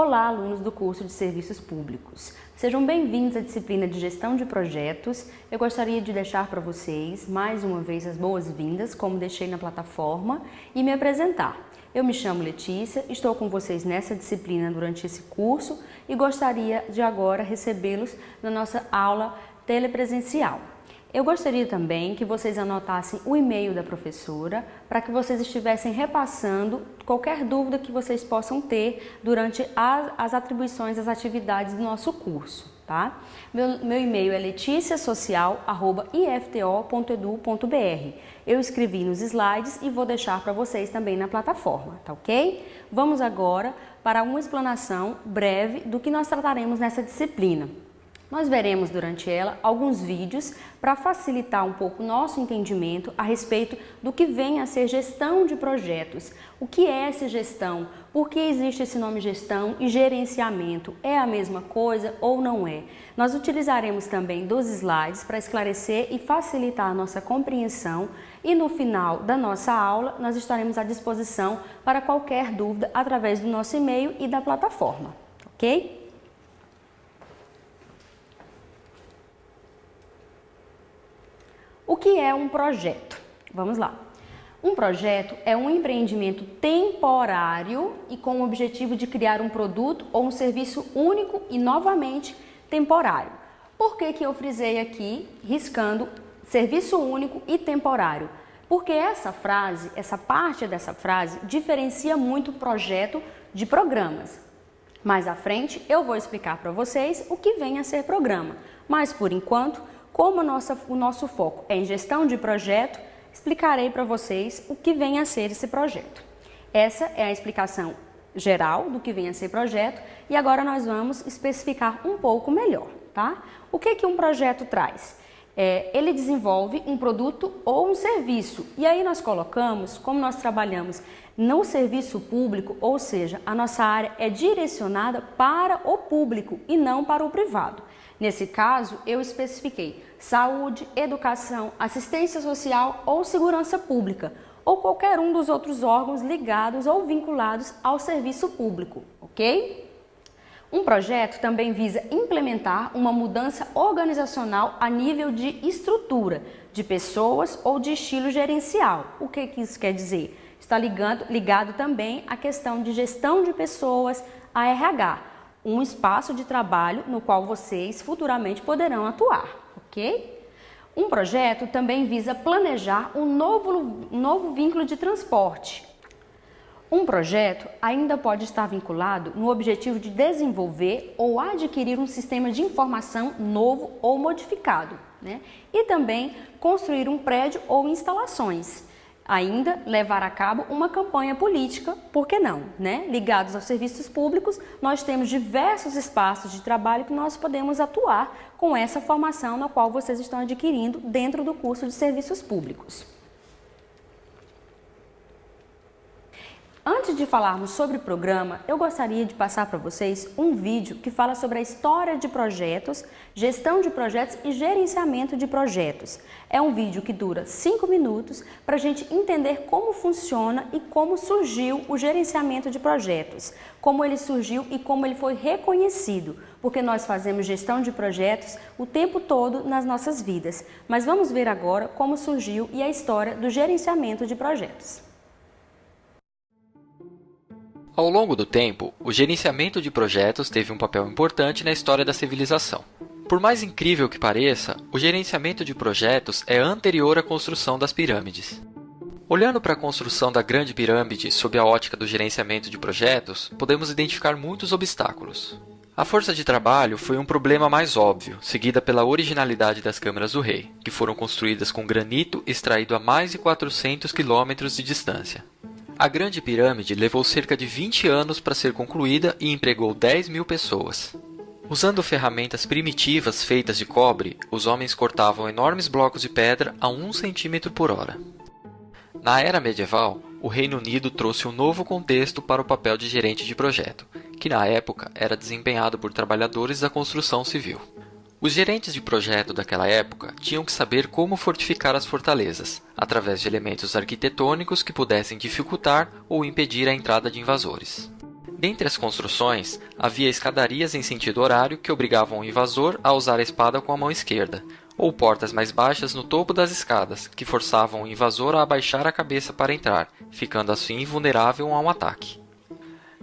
Olá, alunos do curso de Serviços Públicos. Sejam bem-vindos à disciplina de Gestão de Projetos. Eu gostaria de deixar para vocês, mais uma vez, as boas-vindas, como deixei na plataforma, e me apresentar. Eu me chamo Letícia, estou com vocês nessa disciplina durante esse curso e gostaria de agora recebê-los na nossa aula telepresencial. Eu gostaria também que vocês anotassem o e-mail da professora para que vocês estivessem repassando qualquer dúvida que vocês possam ter durante as atribuições das atividades do nosso curso, tá? Meu e-mail é leticiasocial@ifto.edu.br. Eu escrevi nos slides e vou deixar para vocês também na plataforma, tá ok? Vamos agora para uma explanação breve do que nós trataremos nessa disciplina. Nós veremos durante ela alguns vídeos para facilitar um pouco o nosso entendimento a respeito do que vem a ser gestão de projetos. O que é essa gestão? Por que existe esse nome gestão e gerenciamento? É a mesma coisa ou não é? Nós utilizaremos também dos slides para esclarecer e facilitar a nossa compreensão e no final da nossa aula nós estaremos à disposição para qualquer dúvida através do nosso e-mail e da plataforma, ok? O que é um projeto? Vamos lá. Um projeto é um empreendimento temporário e com o objetivo de criar um produto ou um serviço único e novamente temporário. Por que eu frisei aqui, riscando serviço único e temporário? Porque essa parte dessa frase diferencia muito o projeto de programas. Mais à frente eu vou explicar para vocês o que vem a ser programa, mas por enquanto, como o nosso foco é em gestão de projeto, explicarei para vocês o que vem a ser esse projeto. Essa é a explicação geral do que vem a ser projeto e agora nós vamos especificar um pouco melhor, tá? O que um projeto traz? Ele desenvolve um produto ou um serviço e aí nós colocamos, como nós trabalhamos no serviço público, ou seja, a nossa área é direcionada para o público e não para o privado. Nesse caso, eu especifiquei saúde, educação, assistência social ou segurança pública, ou qualquer um dos outros órgãos ligados ou vinculados ao serviço público, ok? Um projeto também visa implementar uma mudança organizacional a nível de estrutura, de pessoas ou de estilo gerencial. O que isso quer dizer? Está ligado também à questão de gestão de pessoas, a RH. Um espaço de trabalho no qual vocês futuramente poderão atuar, ok? Um projeto também visa planejar um novo vínculo de transporte. Um projeto ainda pode estar vinculado no objetivo de desenvolver ou adquirir um sistema de informação novo ou modificado, né? E também construir um prédio ou instalações. Ainda levar a cabo uma campanha política, por que não, né? Ligados aos serviços públicos, nós temos diversos espaços de trabalho que nós podemos atuar com essa formação na qual vocês estão adquirindo dentro do curso de serviços públicos. Antes de falarmos sobre o programa, eu gostaria de passar para vocês um vídeo que fala sobre a história de projetos, gestão de projetos e gerenciamento de projetos. É um vídeo que dura 5 minutos para a gente entender como funciona e como surgiu o gerenciamento de projetos, como ele surgiu e como ele foi reconhecido, porque nós fazemos gestão de projetos o tempo todo nas nossas vidas. Mas vamos ver agora como surgiu e a história do gerenciamento de projetos. Ao longo do tempo, o gerenciamento de projetos teve um papel importante na história da civilização. Por mais incrível que pareça, o gerenciamento de projetos é anterior à construção das pirâmides. Olhando para a construção da Grande Pirâmide sob a ótica do gerenciamento de projetos, podemos identificar muitos obstáculos. A força de trabalho foi um problema mais óbvio, seguida pela originalidade das câmaras do rei, que foram construídas com granito extraído a mais de 400 quilômetros de distância. A Grande Pirâmide levou cerca de 20 anos para ser concluída e empregou 10.000 pessoas. Usando ferramentas primitivas feitas de cobre, os homens cortavam enormes blocos de pedra a 1 centímetro por hora. Na era medieval, o Reino Unido trouxe um novo contexto para o papel de gerente de projeto, que na época era desempenhado por trabalhadores da construção civil. Os gerentes de projeto daquela época tinham que saber como fortificar as fortalezas, através de elementos arquitetônicos que pudessem dificultar ou impedir a entrada de invasores. Dentre as construções, havia escadarias em sentido horário que obrigavam o invasor a usar a espada com a mão esquerda, ou portas mais baixas no topo das escadas, que forçavam o invasor a abaixar a cabeça para entrar, ficando assim invulnerável a um ataque.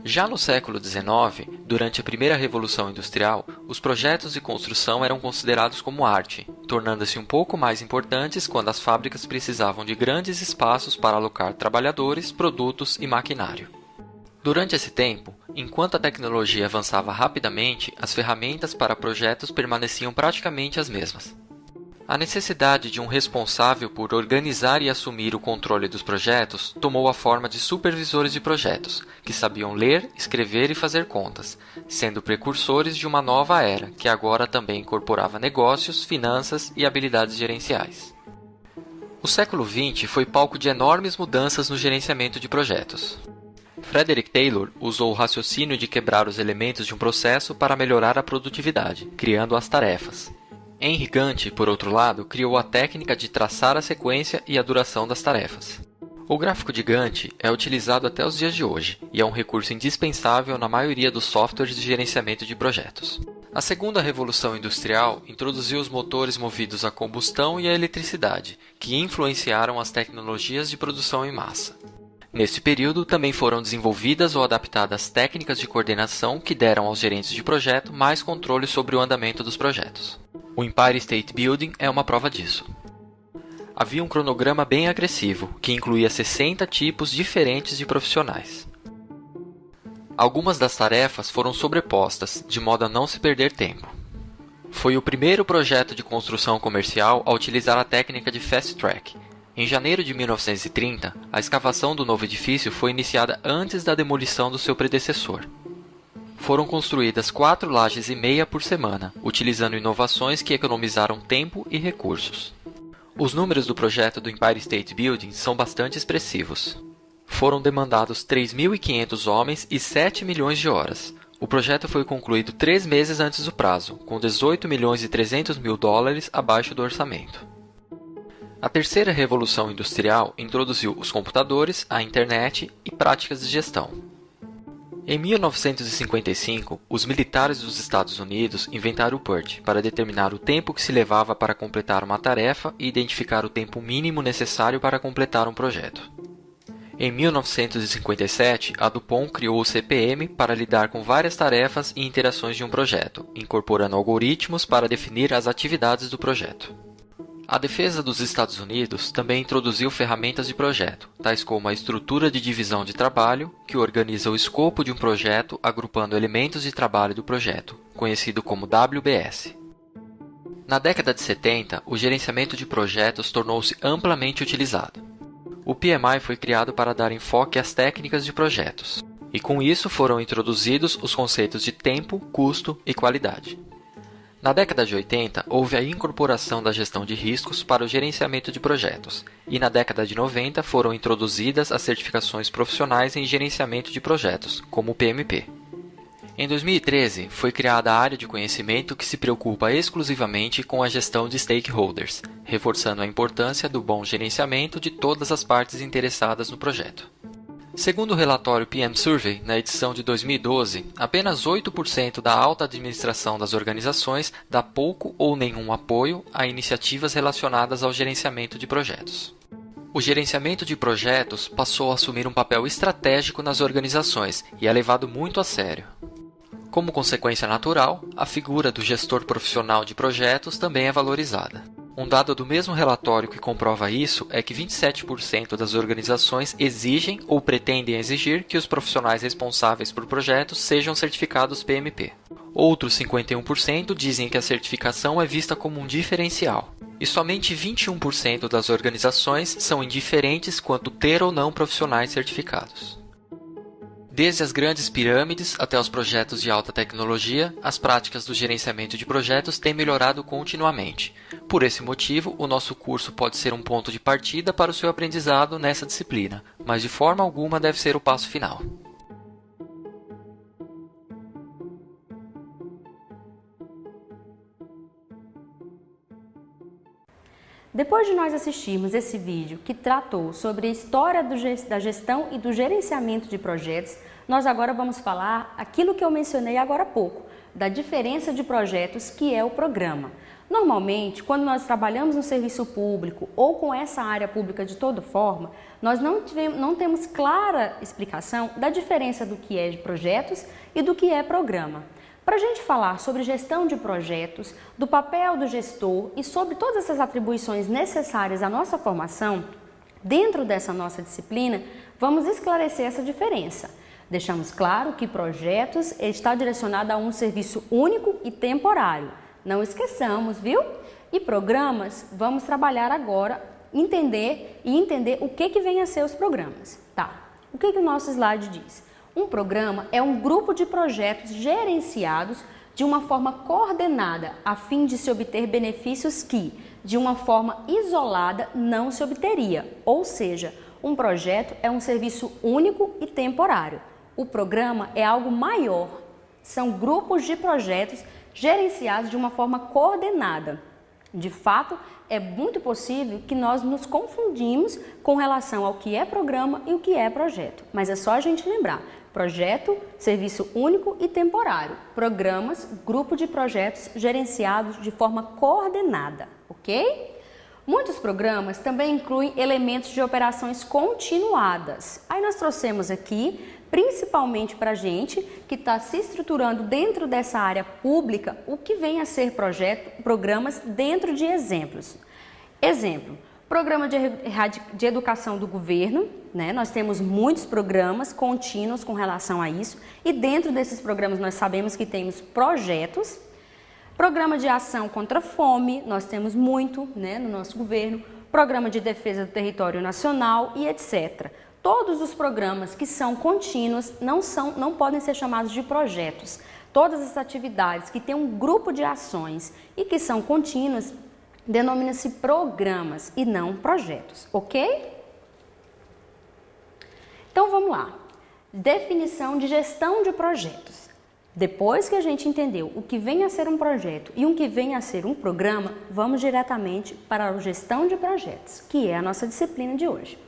Já no século XIX, durante a primeira Revolução Industrial, os projetos de construção eram considerados como arte, tornando-se um pouco mais importantes quando as fábricas precisavam de grandes espaços para alocar trabalhadores, produtos e maquinário. Durante esse tempo, enquanto a tecnologia avançava rapidamente, as ferramentas para projetos permaneciam praticamente as mesmas. A necessidade de um responsável por organizar e assumir o controle dos projetos tomou a forma de supervisores de projetos, que sabiam ler, escrever e fazer contas, sendo precursores de uma nova era, que agora também incorporava negócios, finanças e habilidades gerenciais. O século XX foi palco de enormes mudanças no gerenciamento de projetos. Frederick Taylor usou o raciocínio de quebrar os elementos de um processo para melhorar a produtividade, criando as tarefas. Henry Gantt, por outro lado, criou a técnica de traçar a sequência e a duração das tarefas. O gráfico de Gantt é utilizado até os dias de hoje e é um recurso indispensável na maioria dos softwares de gerenciamento de projetos. A segunda revolução industrial introduziu os motores movidos a combustão e a eletricidade, que influenciaram as tecnologias de produção em massa. Neste período, também foram desenvolvidas ou adaptadas técnicas de coordenação que deram aos gerentes de projeto mais controle sobre o andamento dos projetos. O Empire State Building é uma prova disso. Havia um cronograma bem agressivo, que incluía 60 tipos diferentes de profissionais. Algumas das tarefas foram sobrepostas, de modo a não se perder tempo. Foi o primeiro projeto de construção comercial a utilizar a técnica de Fast Track. Em janeiro de 1930, a escavação do novo edifício foi iniciada antes da demolição do seu predecessor. Foram construídas 4 lajes e meia por semana, utilizando inovações que economizaram tempo e recursos. Os números do projeto do Empire State Building são bastante expressivos. Foram demandados 3.500 homens e 7 milhões de horas. O projeto foi concluído 3 meses antes do prazo, com 18 milhões e 300 mil dólares abaixo do orçamento. A terceira revolução industrial introduziu os computadores, a internet e práticas de gestão. Em 1955, os militares dos Estados Unidos inventaram o PERT para determinar o tempo que se levava para completar uma tarefa e identificar o tempo mínimo necessário para completar um projeto. Em 1957, a DuPont criou o CPM para lidar com várias tarefas e interações de um projeto, incorporando algoritmos para definir as atividades do projeto. A defesa dos Estados Unidos também introduziu ferramentas de projeto, tais como a estrutura de divisão de trabalho, que organiza o escopo de um projeto agrupando elementos de trabalho do projeto, conhecido como WBS. Na década de 70, o gerenciamento de projetos tornou-se amplamente utilizado. O PMI foi criado para dar enfoque às técnicas de projetos, e com isso foram introduzidos os conceitos de tempo, custo e qualidade. Na década de 80, houve a incorporação da gestão de riscos para o gerenciamento de projetos, e na década de 90 foram introduzidas as certificações profissionais em gerenciamento de projetos, como o PMP. Em 2013, foi criada a área de conhecimento que se preocupa exclusivamente com a gestão de stakeholders, reforçando a importância do bom gerenciamento de todas as partes interessadas no projeto. Segundo o relatório PM Survey, na edição de 2012, apenas 8% da alta administração das organizações dá pouco ou nenhum apoio a iniciativas relacionadas ao gerenciamento de projetos. O gerenciamento de projetos passou a assumir um papel estratégico nas organizações e é levado muito a sério. Como consequência natural, a figura do gestor profissional de projetos também é valorizada. Um dado do mesmo relatório que comprova isso é que 27% das organizações exigem ou pretendem exigir que os profissionais responsáveis por projetos sejam certificados PMP. Outros 51% dizem que a certificação é vista como um diferencial. E somente 21% das organizações são indiferentes quanto ter ou não profissionais certificados. Desde as grandes pirâmides até os projetos de alta tecnologia, as práticas do gerenciamento de projetos têm melhorado continuamente. Por esse motivo, o nosso curso pode ser um ponto de partida para o seu aprendizado nessa disciplina, mas de forma alguma deve ser o passo final. Depois de nós assistirmos esse vídeo que tratou sobre a história da gestão e do gerenciamento de projetos, nós agora vamos falar aquilo que eu mencionei agora há pouco, da diferença de projetos, que é o programa. Normalmente, quando nós trabalhamos no serviço público ou com essa área pública de toda forma, nós não temos clara explicação da diferença do que é de projetos e do que é programa. Para a gente falar sobre gestão de projetos, do papel do gestor e sobre todas essas atribuições necessárias à nossa formação, dentro dessa nossa disciplina, vamos esclarecer essa diferença. Deixamos claro que projetos está direcionado a um serviço único e temporário. Não esqueçamos, viu? E programas, vamos trabalhar agora, entender o que vem a ser os programas. Tá, o que o nosso slide diz? Um programa é um grupo de projetos gerenciados de uma forma coordenada, a fim de se obter benefícios que, de uma forma isolada, não se obteria. Ou seja, um projeto é um serviço único e temporário. O programa é algo maior. São grupos de projetos gerenciados de uma forma coordenada. De fato, é muito possível que nós nos confundimos com relação ao que é programa e o que é projeto. Mas é só a gente lembrar. Projeto, serviço único e temporário. Programas, grupo de projetos gerenciados de forma coordenada, ok? Muitos programas também incluem elementos de operações continuadas. Aí nós trouxemos aqui, principalmente para a gente que está se estruturando dentro dessa área pública, o que vem a ser programas dentro de exemplos. Exemplo, programa de educação do governo, né? Nós temos muitos programas contínuos com relação a isso e dentro desses programas nós sabemos que temos projetos. Programa de ação contra a fome, nós temos muito, né, no nosso governo, programa de defesa do território nacional e etc. Todos os programas que são contínuos não podem ser chamados de projetos. Todas as atividades que têm um grupo de ações e que são contínuas denomina-se programas e não projetos, ok? Então vamos lá. Definição de gestão de projetos. Depois que a gente entendeu o que vem a ser um projeto e o que vem a ser um programa, vamos diretamente para a gestão de projetos, que é a nossa disciplina de hoje.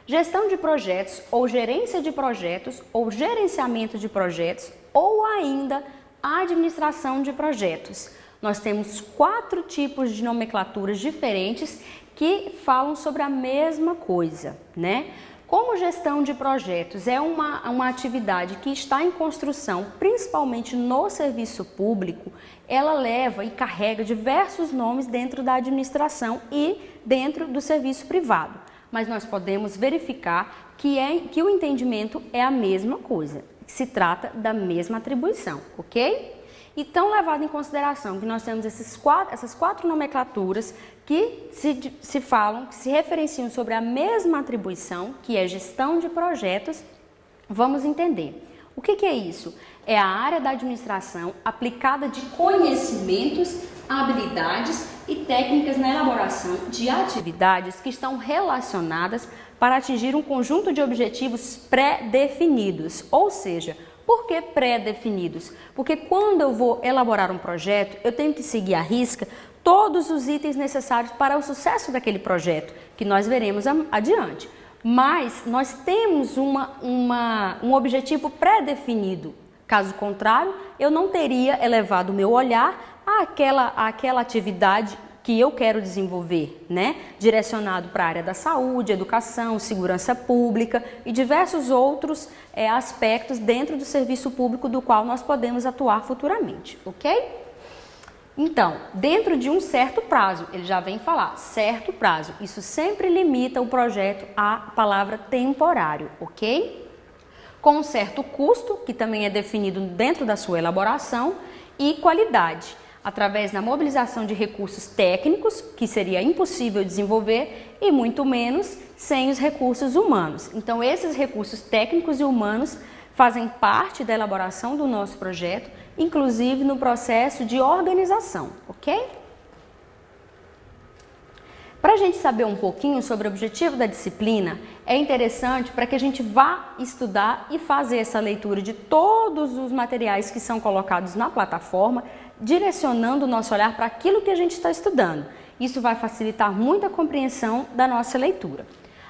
Gestão de projetos ou gerência de projetos ou gerenciamento de projetos ou ainda administração de projetos. Nós temos 4 tipos de nomenclaturas diferentes que falam sobre a mesma coisa, né? Como gestão de projetos é uma atividade que está em construção, principalmente no serviço público, ela leva e carrega diversos nomes dentro da administração e dentro do serviço privado. Mas nós podemos verificar que o entendimento é a mesma coisa, se trata da mesma atribuição, ok? Então, levado em consideração que nós temos essas 4 nomenclaturas que se referenciam sobre a mesma atribuição, que é gestão de projetos, vamos entender. O que é isso? É a área da administração aplicada de conhecimentos, habilidades e técnicas na elaboração de atividades que estão relacionadas para atingir um conjunto de objetivos pré-definidos, ou seja, por que pré-definidos? Porque quando eu vou elaborar um projeto, eu tenho que seguir à risca todos os itens necessários para o sucesso daquele projeto, que nós veremos adiante. Mas nós temos um objetivo pré-definido. Caso contrário, eu não teria elevado o meu olhar àquela atividade que eu quero desenvolver, né? Direcionado para a área da saúde, educação, segurança pública e diversos outros aspectos dentro do serviço público do qual nós podemos atuar futuramente, ok? Então, dentro de um certo prazo, ele já vem falar, certo prazo, isso sempre limita o projeto à palavra temporário, ok? Com um certo custo, que também é definido dentro da sua elaboração, e qualidade, através da mobilização de recursos técnicos, que seria impossível desenvolver, e muito menos sem os recursos humanos. Então, esses recursos técnicos e humanos fazem parte da elaboração do nosso projeto, inclusive no processo de organização, ok? Para a gente saber um pouquinho sobre o objetivo da disciplina, é interessante para que a gente vá estudar e fazer essa leitura de todos os materiais que são colocados na plataforma, direcionando o nosso olhar para aquilo que a gente está estudando. Isso vai facilitar muito a compreensão da nossa leitura.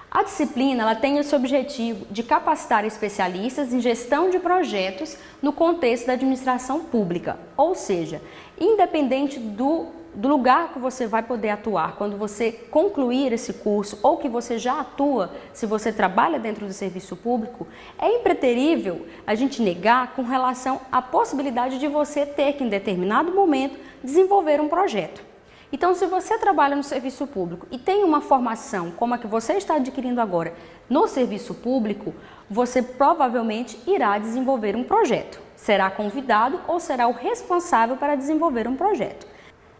A disciplina ela tem esse objetivo de capacitar especialistas em gestão de projetos no contexto da administração pública, ou seja, independente do lugar que você vai poder atuar, quando você concluir esse curso ou que você já atua, se você trabalha dentro do serviço público, é impreterível a gente negar com relação à possibilidade de você ter que, em determinado momento, desenvolver um projeto. Então, se você trabalha no serviço público e tem uma formação como a que você está adquirindo agora no serviço público, você provavelmente irá desenvolver um projeto. Será convidado ou será o responsável para desenvolver um projeto.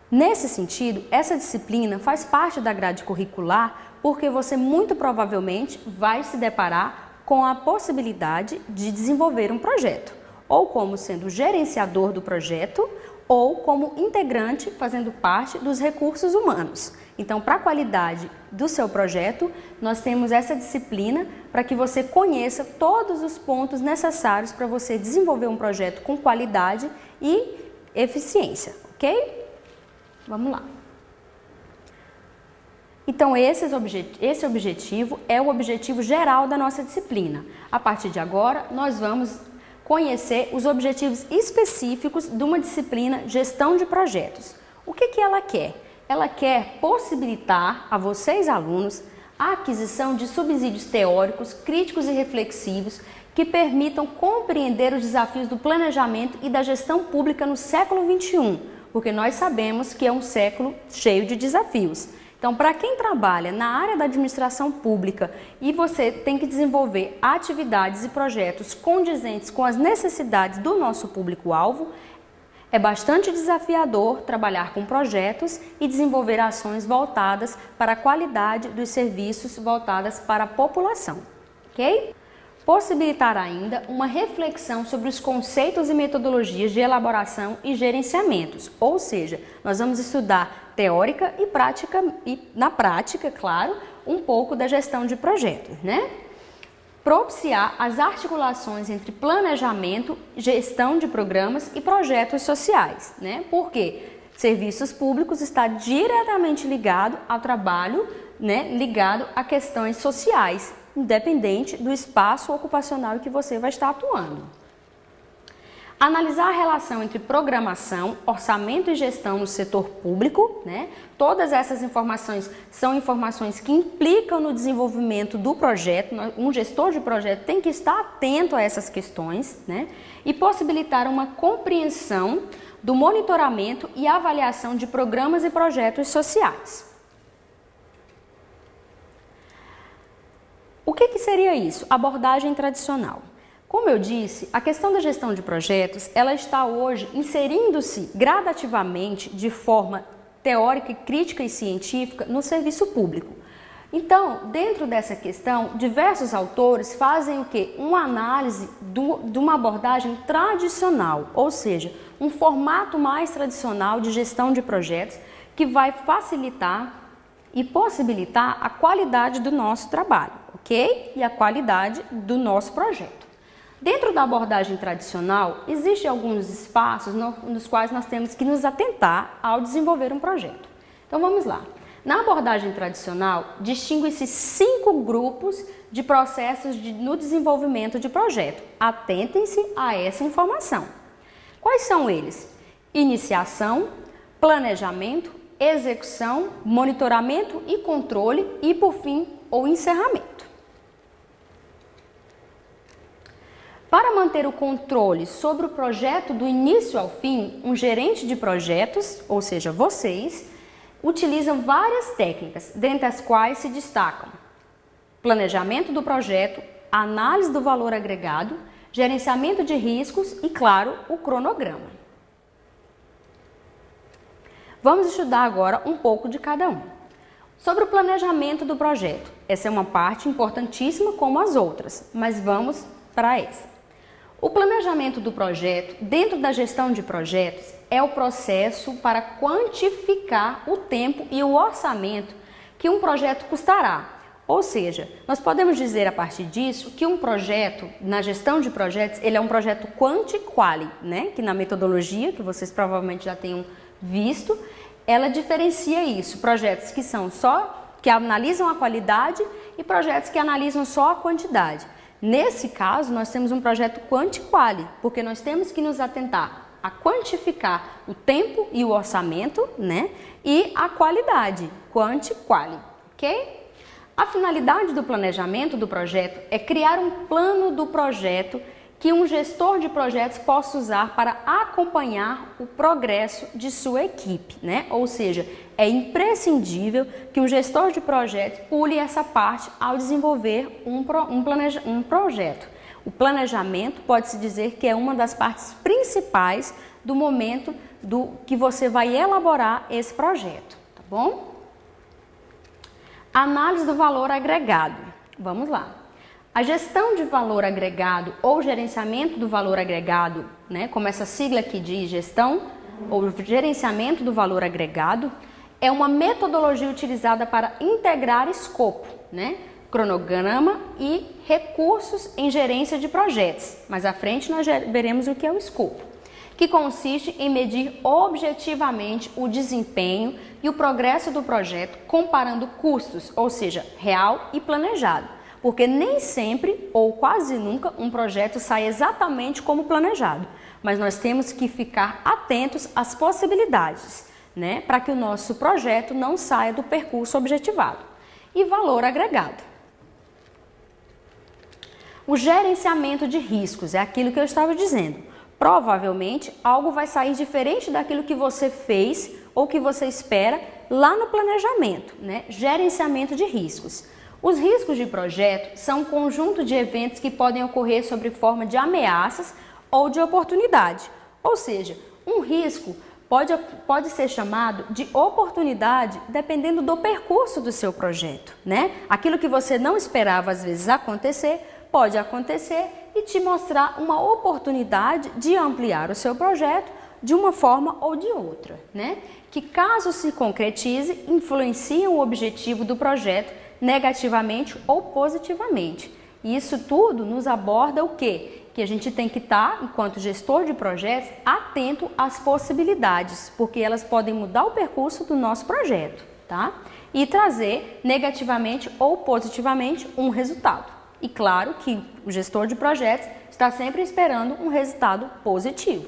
Nesse sentido, essa disciplina faz parte da grade curricular porque você muito provavelmente vai se deparar com a possibilidade de desenvolver um projeto, ou como sendo gerenciador do projeto, ou como integrante fazendo parte dos recursos humanos. Então, para a qualidade do seu projeto, nós temos essa disciplina para que você conheça todos os pontos necessários para você desenvolver um projeto com qualidade e eficiência, ok? Vamos lá. Então, esse objetivo é o objetivo geral da nossa disciplina. A partir de agora, nós vamos conhecer os objetivos específicos de uma disciplina Gestão de Projetos. O que ela quer? Ela quer possibilitar a vocês, alunos, a aquisição de subsídios teóricos, críticos e reflexivos que permitam compreender os desafios do planejamento e da gestão pública no século XXI, porque nós sabemos que é um século cheio de desafios. Então, para quem trabalha na área da administração pública e você tem que desenvolver atividades e projetos condizentes com as necessidades do nosso público-alvo, é bastante desafiador trabalhar com projetos e desenvolver ações voltadas para a qualidade dos serviços voltadas para a população, ok? Possibilitar ainda uma reflexão sobre os conceitos e metodologias de elaboração e gerenciamentos, ou seja, nós vamos estudar teórica e na prática, claro, um pouco da gestão de projetos, né? Propiciar as articulações entre planejamento, gestão de programas e projetos sociais, né? Porque serviços públicos está diretamente ligado ao trabalho, né? Ligado a questões sociais, independente do espaço ocupacional em que você vai estar atuando. Analisar a relação entre programação, orçamento e gestão no setor público, né? Todas essas informações são informações que implicam no desenvolvimento do projeto. Um gestor de projeto tem que estar atento a essas questões, né? E possibilitar uma compreensão do monitoramento e avaliação de programas e projetos sociais. O que seria isso? Abordagem tradicional. Como eu disse, a questão da gestão de projetos, ela está hoje inserindo-se gradativamente de forma teórica, crítica e científica no serviço público. Então, dentro dessa questão, diversos autores fazem o quê? Uma análise de uma abordagem tradicional, ou seja, um formato mais tradicional de gestão de projetos que vai facilitar e possibilitar a qualidade do nosso trabalho, ok? E a qualidade do nosso projeto. Dentro da abordagem tradicional, existem alguns espaços nos quais nós temos que nos atentar ao desenvolver um projeto. Então vamos lá. Na abordagem tradicional, distinguem-se 5 grupos de processos no desenvolvimento de projeto. Atentem-se a essa informação. Quais são eles? Iniciação, planejamento, execução, monitoramento e controle e, por fim, o encerramento. Para manter o controle sobre o projeto do início ao fim, um gerente de projetos, ou seja, vocês, utilizam várias técnicas, dentre as quais se destacam planejamento do projeto, análise do valor agregado, gerenciamento de riscos e, claro, o cronograma. Vamos estudar agora um pouco de cada um. Sobre o planejamento do projeto, essa é uma parte importantíssima como as outras, mas vamos para essa. O planejamento do projeto, dentro da gestão de projetos, é o processo para quantificar o tempo e o orçamento que um projeto custará. Ou seja, nós podemos dizer a partir disso que um projeto, na gestão de projetos, ele é um projeto quanti-quali, né? Que na metodologia, que vocês provavelmente já tenham visto, ela diferencia isso, projetos que são que analisam a qualidade e projetos que analisam só a quantidade. Nesse caso, nós temos um projeto quanti-quali, porque nós temos que nos atentar a quantificar o tempo e o orçamento, né? E a qualidade, quanti-quali, ok? A finalidade do planejamento do projeto é criar um plano do projeto que um gestor de projetos possa usar para acompanhar o progresso de sua equipe, né? Ou seja, é imprescindível que um gestor de projetos pule essa parte ao desenvolver um projeto. O planejamento pode-se dizer que é uma das partes principais do momento que você vai elaborar esse projeto, tá bom? Análise do valor agregado. Vamos lá. A gestão de valor agregado ou gerenciamento do valor agregado, né, como essa sigla aqui diz, gestão ou gerenciamento do valor agregado, é uma metodologia utilizada para integrar escopo, né, cronograma e recursos em gerência de projetos. Mais à frente nós veremos o que é o escopo, que consiste em medir objetivamente o desempenho e o progresso do projeto comparando custos, ou seja, real e planejado. Porque nem sempre ou quase nunca um projeto sai exatamente como planejado, mas nós temos que ficar atentos às possibilidades, né, para que o nosso projeto não saia do percurso objetivado. E valor agregado. O gerenciamento de riscos é aquilo que eu estava dizendo. Provavelmente algo vai sair diferente daquilo que você fez ou que você espera lá no planejamento, né? Gerenciamento de riscos. Os riscos de projeto são um conjunto de eventos que podem ocorrer sob forma de ameaças ou de oportunidade. Ou seja, um risco pode ser chamado de oportunidade dependendo do percurso do seu projeto, né? Aquilo que você não esperava às vezes acontecer, pode acontecer e te mostrar uma oportunidade de ampliar o seu projeto de uma forma ou de outra, né? Que caso se concretize, influenciam o objetivo do projeto negativamente ou positivamente. E isso tudo nos aborda o quê? Que a gente tem que estar, enquanto gestor de projetos, atento às possibilidades, porque elas podem mudar o percurso do nosso projeto, tá? E trazer negativamente ou positivamente um resultado. E claro que o gestor de projetos está sempre esperando um resultado positivo.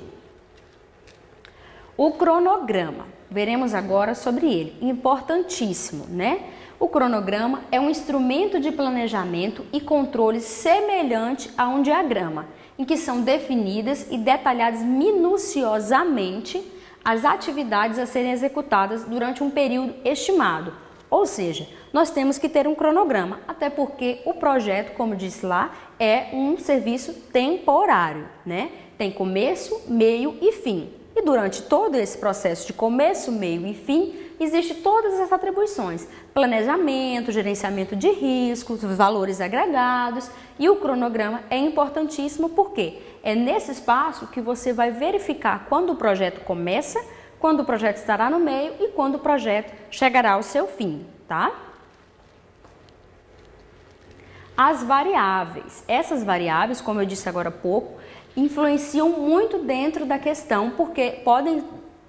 O cronograma. Veremos agora sobre ele. Importantíssimo, né? O cronograma é um instrumento de planejamento e controle semelhante a um diagrama, em que são definidas e detalhadas minuciosamente as atividades a serem executadas durante um período estimado. Ou seja, nós temos que ter um cronograma, até porque o projeto, como disse lá, é um serviço temporário, né? Tem começo, meio e fim. E durante todo esse processo de começo, meio e fim, existem todas as atribuições: planejamento, gerenciamento de riscos, valores agregados, e o cronograma é importantíssimo porque é nesse espaço que você vai verificar quando o projeto começa, quando o projeto estará no meio e quando o projeto chegará ao seu fim, tá? As variáveis. Essas variáveis, como eu disse agora há pouco, influenciam muito dentro da questão porque podem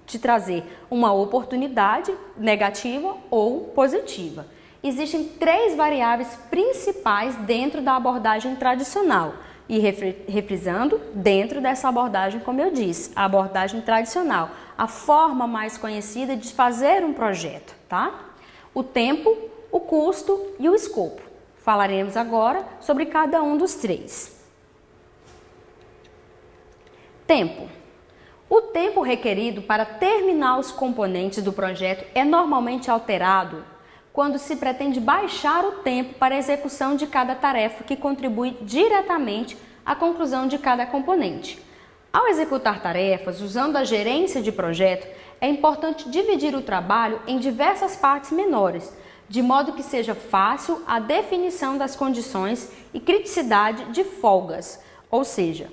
te trazer uma oportunidade negativa ou positiva. Existem 3 variáveis principais dentro da abordagem tradicional e refrisando, dentro dessa abordagem, como eu disse, a abordagem tradicional, a forma mais conhecida de fazer um projeto, tá? O tempo, o custo e o escopo. Falaremos agora sobre cada um dos 3. Tempo. O tempo requerido para terminar os componentes do projeto é normalmente alterado quando se pretende baixar o tempo para a execução de cada tarefa que contribui diretamente à conclusão de cada componente. Ao executar tarefas usando a gerência de projeto, é importante dividir o trabalho em diversas partes menores, de modo que seja fácil a definição das condições e criticidade de folgas, ou seja,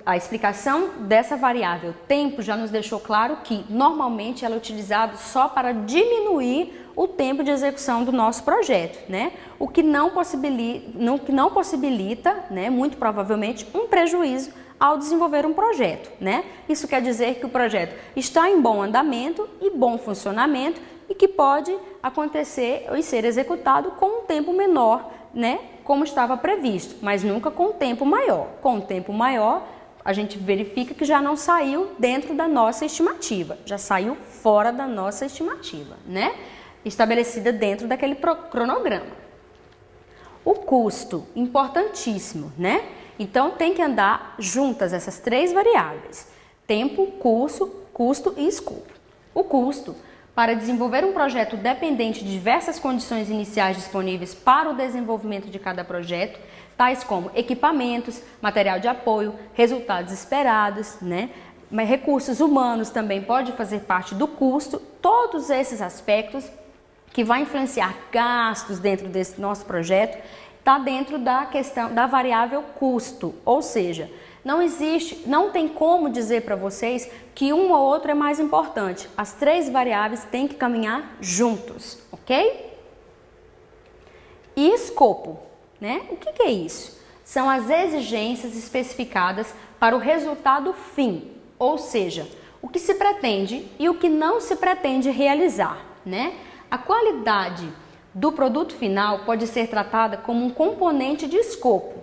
a explicação dessa variável tempo já nos deixou claro que normalmente ela é utilizada só para diminuir o tempo de execução do nosso projeto, né? O que não possibilita, né, muito provavelmente, um prejuízo ao desenvolver um projeto, né? Isso quer dizer que o projeto está em bom andamento e bom funcionamento e que pode acontecer e ser executado com um tempo menor, né, como estava previsto, mas nunca com um tempo maior. Com um tempo maior, a gente verifica que já não saiu dentro da nossa estimativa, já saiu fora da nossa estimativa, né? Estabelecida dentro daquele cronograma. O custo, importantíssimo, né? Então tem que andar juntas essas três variáveis: tempo, custo e escopo. O custo, para desenvolver um projeto dependente de diversas condições iniciais disponíveis para o desenvolvimento de cada projeto, tais como equipamentos, material de apoio, resultados esperados, né? Mas recursos humanos também pode fazer parte do custo. Todos esses aspectos que vai influenciar gastos dentro desse nosso projeto está dentro da questão da variável custo, ou seja, não tem como dizer para vocês que um ou outro é mais importante. As três variáveis têm que caminhar juntos, ok? E escopo, né? O que é isso? São as exigências especificadas para o resultado fim, ou seja, o que se pretende e o que não se pretende realizar, né? A qualidade do produto final pode ser tratada como um componente de escopo.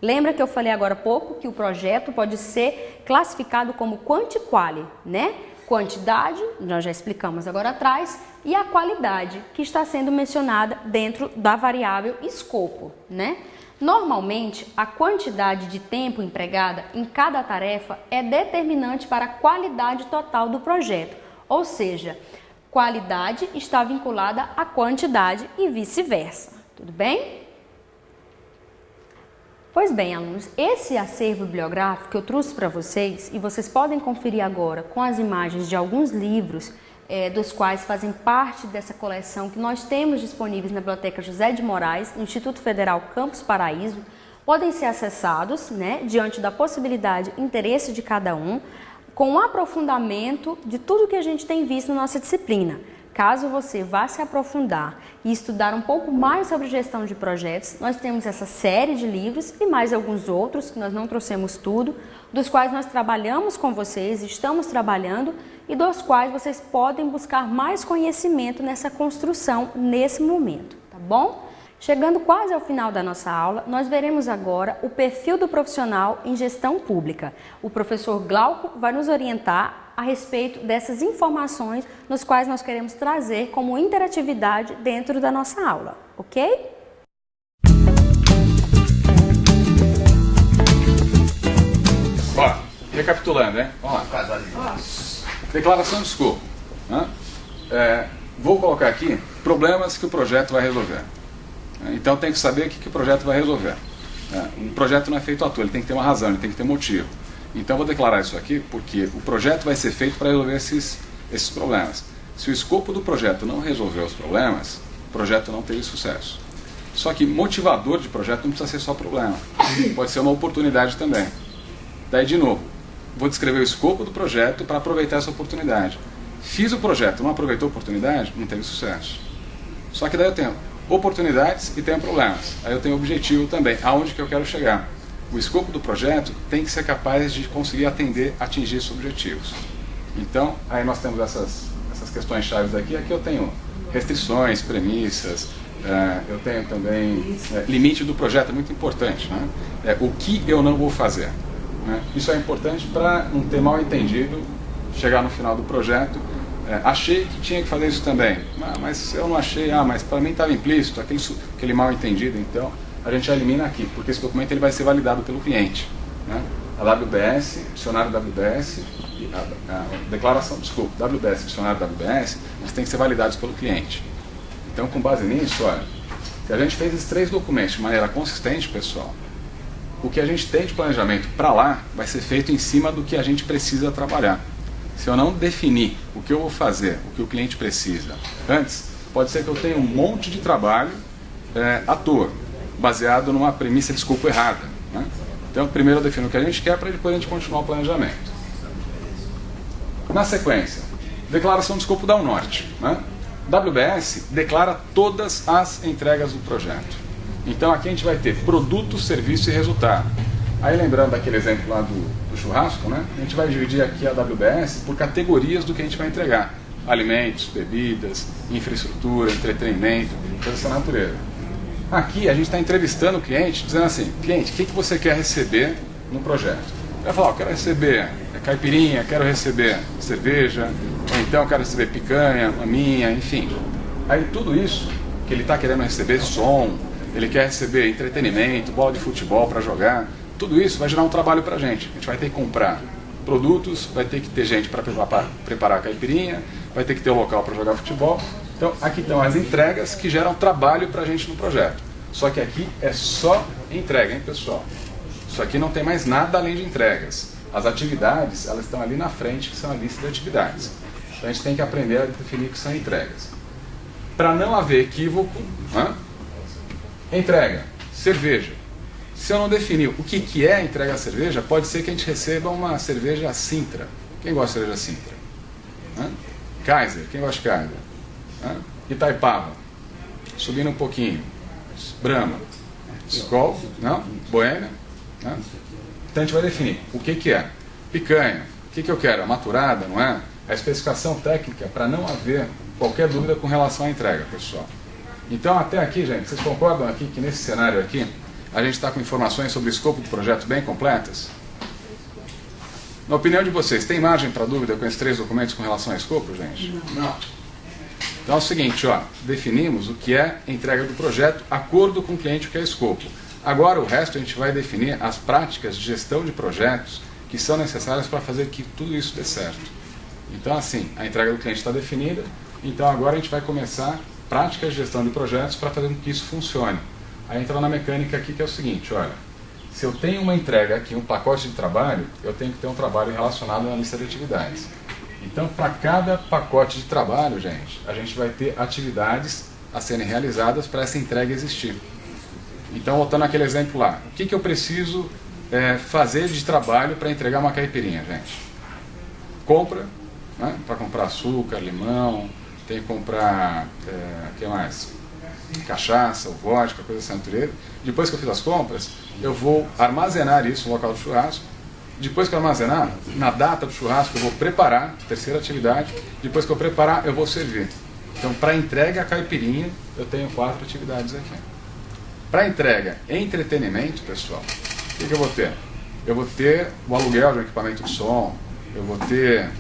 Lembra que eu falei agora há pouco que o projeto pode ser classificado como quanti-quali, né? Quantidade, nós já explicamos agora atrás, e a qualidade, que está sendo mencionada dentro da variável escopo, né? Normalmente, a quantidade de tempo empregada em cada tarefa é determinante para a qualidade total do projeto, ou seja, qualidade está vinculada à quantidade e vice-versa. Tudo bem? Pois bem, alunos, esse acervo bibliográfico que eu trouxe para vocês, e vocês podem conferir agora com as imagens de alguns livros, dos quais fazem parte dessa coleção que nós temos disponíveis na Biblioteca José de Moraes, no Instituto Federal Campus Paraíso, podem ser acessados, né, diante da possibilidade e interesse de cada um, com um aprofundamento de tudo que a gente tem visto na nossa disciplina. Caso você vá se aprofundar e estudar um pouco mais sobre gestão de projetos, nós temos essa série de livros e mais alguns outros, que nós não trouxemos tudo, dos quais nós trabalhamos com vocês, estamos trabalhando e dos quais vocês podem buscar mais conhecimento nessa construção nesse momento, tá bom? Chegando quase ao final da nossa aula, nós veremos agora o perfil do profissional em gestão pública. O professor Glauco vai nos orientar a respeito dessas informações nos quais nós queremos trazer como interatividade dentro da nossa aula, ok? Ó, recapitulando, né? Vamos lá. Declaração de escopo. Né? Vou colocar aqui problemas que o projeto vai resolver. Então tem que saber o que o projeto vai resolver. Um projeto não é feito à toa, ele tem que ter uma razão, ele tem que ter motivo. Então eu vou declarar isso aqui porque o projeto vai ser feito para resolver esses problemas. Se o escopo do projeto não resolver os problemas, o projeto não teve sucesso. Só que motivador de projeto não precisa ser só problema. Pode ser uma oportunidade também. Daí, de novo, vou descrever o escopo do projeto para aproveitar essa oportunidade. Fiz o projeto, não aproveitou a oportunidade, não teve sucesso. Só que daí eu tenho oportunidades e tenho problemas. Aí eu tenho objetivo também, aonde que eu quero chegar. O escopo do projeto tem que ser capaz de conseguir atingir esses objetivos. Então, aí nós temos essas questões chaves aqui. Aqui eu tenho restrições, premissas, eu tenho também limite do projeto, é muito importante, né? O que eu não vou fazer. Né? Isso é importante para não ter mal entendido, chegar no final do projeto. Achei que tinha que fazer isso também, mas eu não achei, mas para mim estava implícito, aquele mal entendido, então a gente elimina aqui, porque esse documento ele vai ser validado pelo cliente. Né? A WBS, dicionário WBS, a declaração, WBS, dicionário WBS, eles têm que ser validados pelo cliente. Então, com base nisso, olha, se a gente fez esses 3 documentos de maneira consistente, pessoal, o que a gente tem de planejamento para lá vai ser feito em cima do que a gente precisa trabalhar. Se eu não definir o que eu vou fazer, o que o cliente precisa antes, pode ser que eu tenha um monte de trabalho à toa, baseado numa premissa de escopo errada. Né? Então, primeiro eu defino o que a gente quer para depois a gente continuar o planejamento. Na sequência, declaração de escopo dá um norte. Né? WBS declara todas as entregas do projeto. Então aqui a gente vai ter produto, serviço e resultado. Aí lembrando daquele exemplo lá do churrasco, né? A gente vai dividir aqui a WBS por categorias do que a gente vai entregar. Alimentos, bebidas, infraestrutura, entretenimento, coisa dessa natureza. Aqui a gente está entrevistando o cliente, dizendo assim, cliente, o que você quer receber no projeto? Ele vai falar, eu quero receber caipirinha, quero receber cerveja, ou então quero receber picanha, maminha, enfim. Aí tudo isso que ele está querendo receber, som, ele quer receber entretenimento, bola de futebol para jogar, tudo isso vai gerar um trabalho para a gente. A gente vai ter que comprar produtos, vai ter que ter gente para preparar a caipirinha, vai ter que ter um local para jogar futebol. Então aqui estão as entregas que geram trabalho para a gente no projeto. Só que aqui é só entrega, hein, pessoal? Isso aqui não tem mais nada além de entregas. As atividades, elas estão ali na frente, que são a lista de atividades. Então a gente tem que aprender a definir o que são entregas. Para não haver equívoco, entrega, cerveja. Se eu não definir o que é entrega a cerveja, pode ser que a gente receba uma cerveja Sintra. Quem gosta de cerveja Sintra? Kaiser, quem gosta de Kaiser? Itaipava, subindo um pouquinho, Brahma, Skol, não? Boêmia. Então a gente vai definir o que é. Picanha, o que eu quero? A maturada, não é? A especificação técnica para não haver qualquer dúvida com relação à entrega, pessoal. Então até aqui, gente, vocês concordam aqui que nesse cenário aqui a gente está com informações sobre o escopo do projeto bem completas? Na opinião de vocês, tem margem para dúvida com esses 3 documentos com relação ao escopo, gente? Não. Então é o seguinte, definimos o que é entrega do projeto, acordo com o cliente, o que é escopo. Agora o resto a gente vai definir as práticas de gestão de projetos que são necessárias para fazer que tudo isso dê certo. Então assim, a entrega do cliente está definida, então agora a gente vai começar práticas de gestão de projetos para fazer com que isso funcione. Aí entra na mecânica aqui que é o seguinte, olha, se eu tenho uma entrega aqui, um pacote de trabalho, eu tenho que ter um trabalho relacionado na lista de atividades. Então, para cada pacote de trabalho, gente, a gente vai ter atividades a serem realizadas para essa entrega existir. Então, voltando àquele exemplo lá, o que eu preciso fazer de trabalho para entregar uma caipirinha, gente? Compra, né, para comprar açúcar, limão, tem que comprar, o que mais? Cachaça, ou vodka, coisa dessa natureza. Depois que eu fiz as compras, eu vou armazenar isso no local do churrasco. Depois que eu armazenar, na data do churrasco eu vou preparar, terceira atividade. Depois que eu preparar, eu vou servir. Então, para entrega a caipirinha, eu tenho 4 atividades aqui. Para entrega entretenimento, pessoal, o que eu vou ter? Eu vou ter o aluguel de um equipamento de som, eu vou ter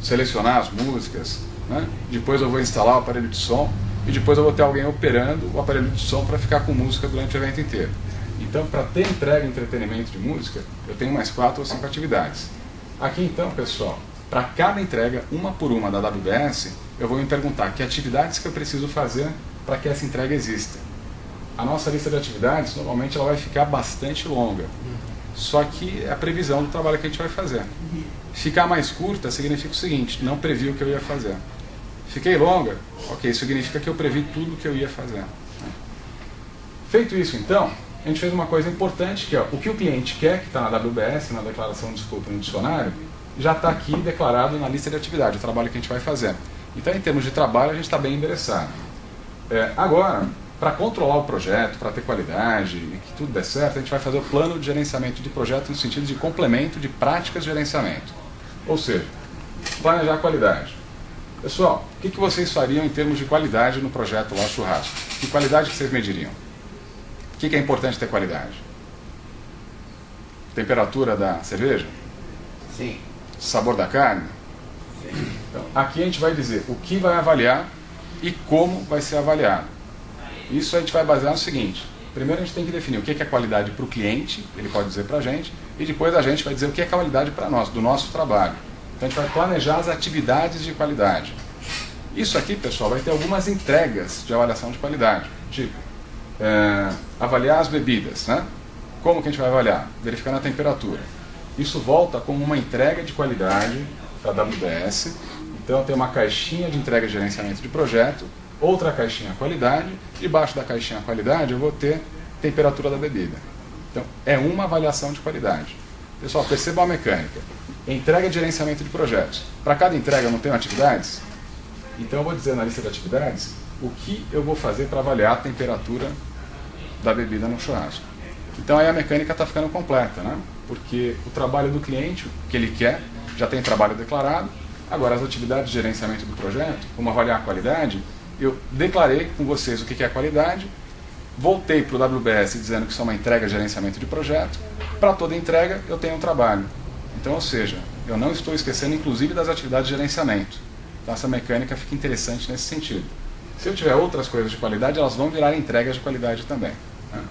selecionar as músicas, né? Depois eu vou instalar o aparelho de som e depois eu vou ter alguém operando o aparelho de som para ficar com música durante o evento inteiro. Então, para ter entrega e entretenimento de música, eu tenho mais 4 ou 5 atividades. Aqui então, pessoal, para cada entrega, uma por uma da WBS, eu vou me perguntar que atividades que eu preciso fazer para que essa entrega exista. A nossa lista de atividades, normalmente, ela vai ficar bastante longa. Só que é a previsão do trabalho que a gente vai fazer. Ficar mais curta significa o seguinte, não previ o que eu ia fazer. Fiquei longa, ok, significa que eu previ tudo o que eu ia fazer. Feito isso, então, a gente fez uma coisa importante, que é o que o cliente quer, que está na WBS, na declaração de escopo no dicionário, já está aqui declarado na lista de atividade, o trabalho que a gente vai fazer. Então, em termos de trabalho, a gente está bem endereçado. Agora, para controlar o projeto, para ter qualidade e que tudo dê certo, a gente vai fazer o plano de gerenciamento de projeto no sentido de complemento de práticas de gerenciamento. Ou seja, planejar a qualidade. Pessoal, o que vocês fariam em termos de qualidade no projeto lá churrasco? Que qualidade que vocês mediriam? O que é importante ter qualidade? Temperatura da cerveja? Sim. Sabor da carne? Sim. Então, aqui a gente vai dizer o que vai avaliar e como vai ser avaliado. Isso a gente vai basear no seguinte. Primeiro a gente tem que definir o que é qualidade para o cliente, ele pode dizer para a gente, e depois a gente vai dizer o que é qualidade para nós, do nosso trabalho. Então a gente vai planejar as atividades de qualidade. Isso aqui, pessoal, vai ter algumas entregas de avaliação de qualidade. Tipo, avaliar as bebidas, né? Como que a gente vai avaliar? Verificando a temperatura. Isso volta como uma entrega de qualidade da WBS. Então tem uma caixinha de entrega de gerenciamento de projeto, outra caixinha qualidade, debaixo da caixinha qualidade eu vou ter temperatura da bebida. Então é uma avaliação de qualidade. Pessoal, percebam a mecânica. Entrega de gerenciamento de projetos. Para cada entrega eu não tenho atividades? Então eu vou dizer na lista de atividades o que eu vou fazer para avaliar a temperatura da bebida no churrasco. Então aí a mecânica está ficando completa, né? Porque o trabalho do cliente, o que ele quer, já tem trabalho declarado. Agora as atividades de gerenciamento do projeto, como avaliar a qualidade, eu declarei com vocês o que é a qualidade, voltei para o WBS dizendo que isso é uma entrega de gerenciamento de projeto. Para toda entrega eu tenho um trabalho. Então, ou seja, eu não estou esquecendo inclusive das atividades de gerenciamento. Então essa mecânica fica interessante nesse sentido. Se eu tiver outras coisas de qualidade, elas vão virar entregas de qualidade também, né?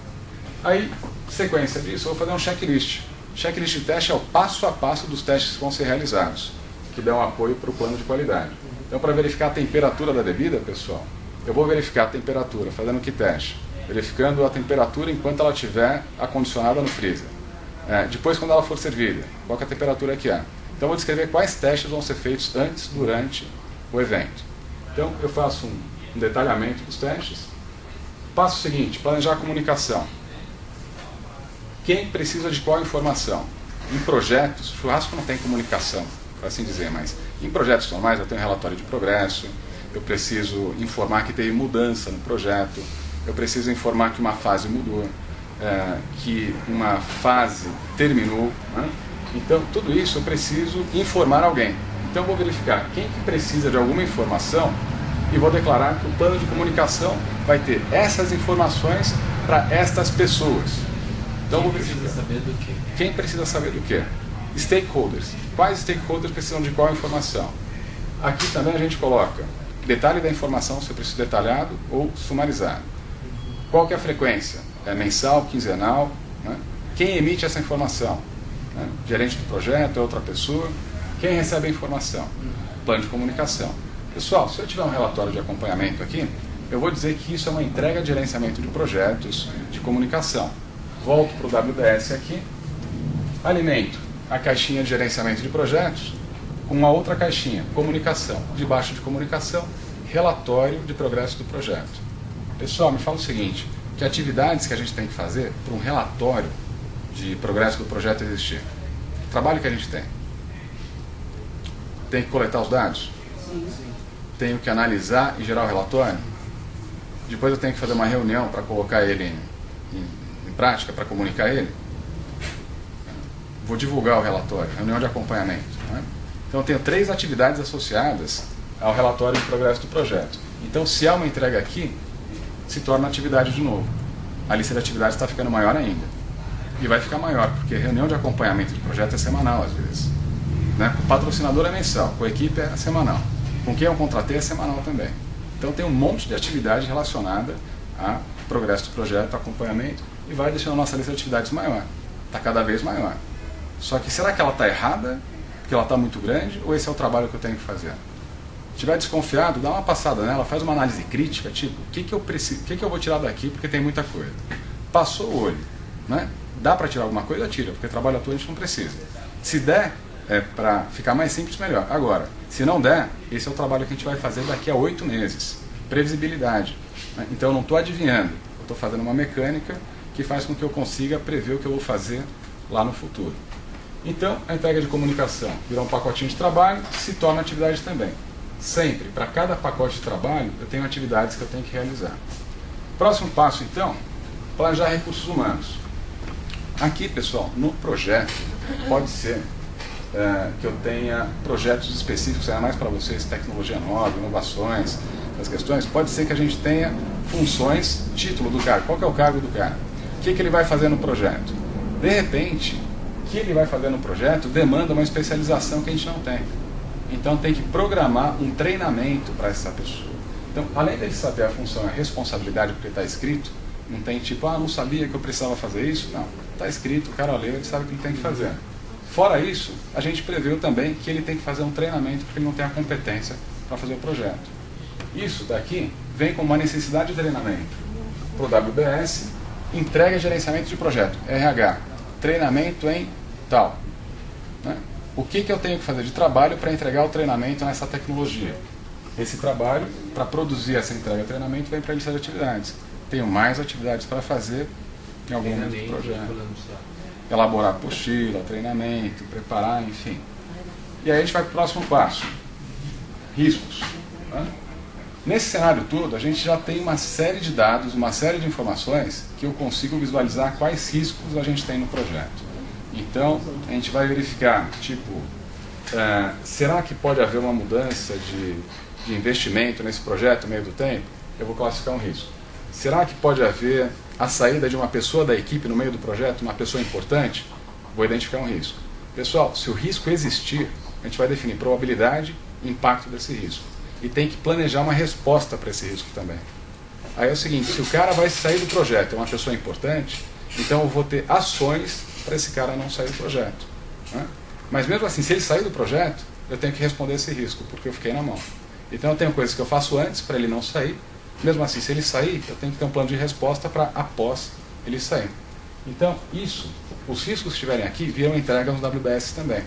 Aí, sequência disso, eu vou fazer um checklist. Checklist de teste é o passo a passo dos testes que vão ser realizados, que dão apoio para o plano de qualidade. Então, para verificar a temperatura da bebida, pessoal, eu vou verificar a temperatura, fazendo que teste? Verificando a temperatura enquanto ela estiver acondicionada no freezer. Depois, quando ela for servida, qual que é a temperatura que é? Então, eu vou descrever quais testes vão ser feitos antes, durante o evento. Então, eu faço um detalhamento dos testes. Passo seguinte, planejar a comunicação. Quem precisa de qual informação? Em projetos, churrasco não tem comunicação, por assim dizer, mas em projetos normais eu tenho relatório de progresso, eu preciso informar que teve mudança no projeto, eu preciso informar que uma fase mudou, que uma fase terminou, né? Então tudo isso eu preciso informar alguém. Então eu vou verificar quem que precisa de alguma informação e vou declarar que o plano de comunicação vai ter essas informações para estas pessoas. Então, quem precisa saber do quê? Quem precisa saber do quê? Stakeholders. Quais stakeholders precisam de qual informação? Aqui também a gente coloca detalhe da informação, se eu preciso detalhado ou sumarizado. Qual que é a frequência? É mensal, quinzenal? Né? Quem emite essa informação? Né? Gerente do projeto, é outra pessoa? Quem recebe a informação? Plano de comunicação. Pessoal, se eu tiver um relatório de acompanhamento aqui, eu vou dizer que isso é uma entrega de gerenciamento de projetos de comunicação. Volto para o WBS aqui, alimento a caixinha de gerenciamento de projetos com uma outra caixinha, comunicação. Debaixo de comunicação, relatório de progresso do projeto. Pessoal, me fala o seguinte, que atividades que a gente tem que fazer para um relatório de progresso do projeto existir? O trabalho que a gente tem. Tem que coletar os dados? Sim. Tenho que analisar e gerar o relatório? Depois eu tenho que fazer uma reunião para colocar ele em prática, para comunicar ele. Vou divulgar o relatório, reunião de acompanhamento, né? Então eu tenho 3 atividades associadas ao relatório de progresso do projeto. Então se há uma entrega aqui, se torna atividade de novo. A lista de atividades está ficando maior ainda. E vai ficar maior, porque reunião de acompanhamento de projeto é semanal às vezes, né? O patrocinador é mensal, com a equipe é semanal. Com quem eu contratei é semanal também. Então tem um monte de atividade relacionada a progresso do projeto, acompanhamento, e vai deixando a nossa lista de atividades maior. Está cada vez maior. Só que será que ela está errada, porque ela está muito grande, ou esse é o trabalho que eu tenho que fazer? Se estiver desconfiado, dá uma passada nela, faz uma análise crítica, tipo, o que eu preciso, o que eu vou tirar daqui, porque tem muita coisa. Passou o olho, né? Dá para tirar alguma coisa? Tira, porque trabalho à toa a gente não precisa. Se der, para ficar mais simples, melhor. Agora, se não der, esse é o trabalho que a gente vai fazer daqui a 8 meses. Previsibilidade, né? Então eu não estou adivinhando, eu estou fazendo uma mecânica que faz com que eu consiga prever o que eu vou fazer lá no futuro. Então, a entrega de comunicação virá um pacotinho de trabalho, se torna atividade também. Sempre, para cada pacote de trabalho, eu tenho atividades que eu tenho que realizar. Próximo passo, então, planejar recursos humanos. Aqui, pessoal, no projeto, pode ser que eu tenha projetos específicos, ainda mais para vocês, tecnologia nova, inovações, as questões, pode ser que a gente tenha funções, título do cargo, qual que é o cargo do cara? O que ele vai fazer no projeto? De repente, o que ele vai fazer no projeto demanda uma especialização que a gente não tem. Então tem que programar um treinamento para essa pessoa. Então, além dele saber a função e a responsabilidade porque está escrito, não tem tipo, não sabia que eu precisava fazer isso? Não, está escrito, o cara leu, ele sabe o que ele tem que fazer. Fora isso, a gente preveu também que ele tem que fazer um treinamento porque ele não tem a competência para fazer o projeto. Isso daqui vem com uma necessidade de treinamento. Para o WBS, entrega e gerenciamento de projeto, RH, treinamento em tal. Né? O que eu tenho que fazer de trabalho para entregar o treinamento nessa tecnologia? Esse trabalho, para produzir essa entrega e treinamento, vem para a lista de atividades. Tenho mais atividades para fazer em algum momento do projeto. Elaborar apostila, treinamento, preparar, enfim. E aí a gente vai para o próximo passo. Riscos. Né? Nesse cenário todo, a gente já tem uma série de dados, uma série de informações que eu consigo visualizar quais riscos a gente tem no projeto. Então, a gente vai verificar, tipo, será que pode haver uma mudança de investimento nesse projeto no meio do tempo? Eu vou classificar um risco. Será que pode haver a saída de uma pessoa da equipe no meio do projeto, uma pessoa importante? Vou identificar um risco. Pessoal, se o risco existir, a gente vai definir probabilidade e impacto desse risco. E tem que planejar uma resposta para esse risco também. Aí é o seguinte, se o cara vai sair do projeto, é uma pessoa importante, então eu vou ter ações para esse cara não sair do projeto. Né? Mas mesmo assim, se ele sair do projeto, eu tenho que responder esse risco, porque eu fiquei na mão. Então eu tenho coisas que eu faço antes para ele não sair. Mesmo assim, se ele sair, eu tenho que ter um plano de resposta para após ele sair. Então, isso, os riscos que estiverem aqui, viram entrega no WBS também.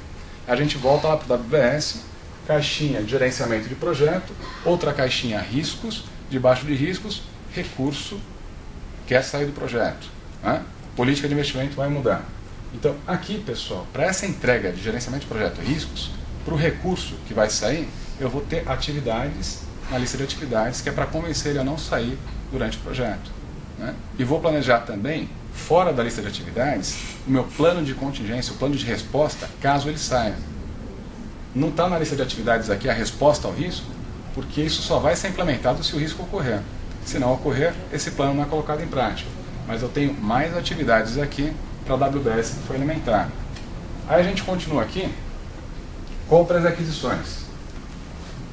A gente volta lá para o WBS, caixinha de gerenciamento de projeto, outra caixinha riscos, debaixo de riscos, recurso, quer sair do projeto. Né? Política de investimento vai mudar. Então, aqui, pessoal, para essa entrega de gerenciamento de projeto e riscos, para o recurso que vai sair, eu vou ter atividades na lista de atividades, que é para convencer ele a não sair durante o projeto. Né? E vou planejar também, fora da lista de atividades, o meu plano de contingência, o plano de resposta, caso ele saia. Não está na lista de atividades aqui a resposta ao risco, porque isso só vai ser implementado se o risco ocorrer. Se não ocorrer, esse plano não é colocado em prática. Mas eu tenho mais atividades aqui para a WBS que foi alimentar. Aí a gente continua aqui, compras e aquisições.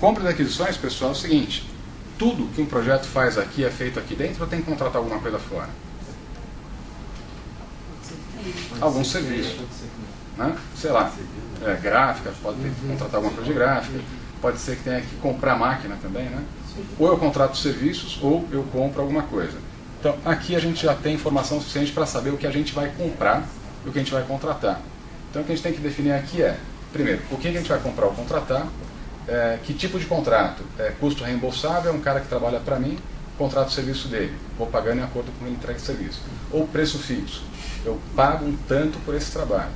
Compras e aquisições, pessoal, é o seguinte, tudo que um projeto faz aqui é feito aqui dentro ou tem que contratar alguma coisa fora? Algum serviço. Né? Sei lá, gráfica, pode ter que contratar alguma coisa de gráfica, pode ser que tenha que comprar máquina também, né? Ou eu contrato serviços ou eu compro alguma coisa. Então, aqui a gente já tem informação suficiente para saber o que a gente vai comprar e o que a gente vai contratar. Então, o que a gente tem que definir aqui é, primeiro, o que a gente vai comprar ou contratar, que tipo de contrato? Custo reembolsável, é um cara que trabalha para mim, contrato o serviço dele, vou pagando em acordo com ele entrega o serviço. Ou preço fixo, eu pago um tanto por esse trabalho.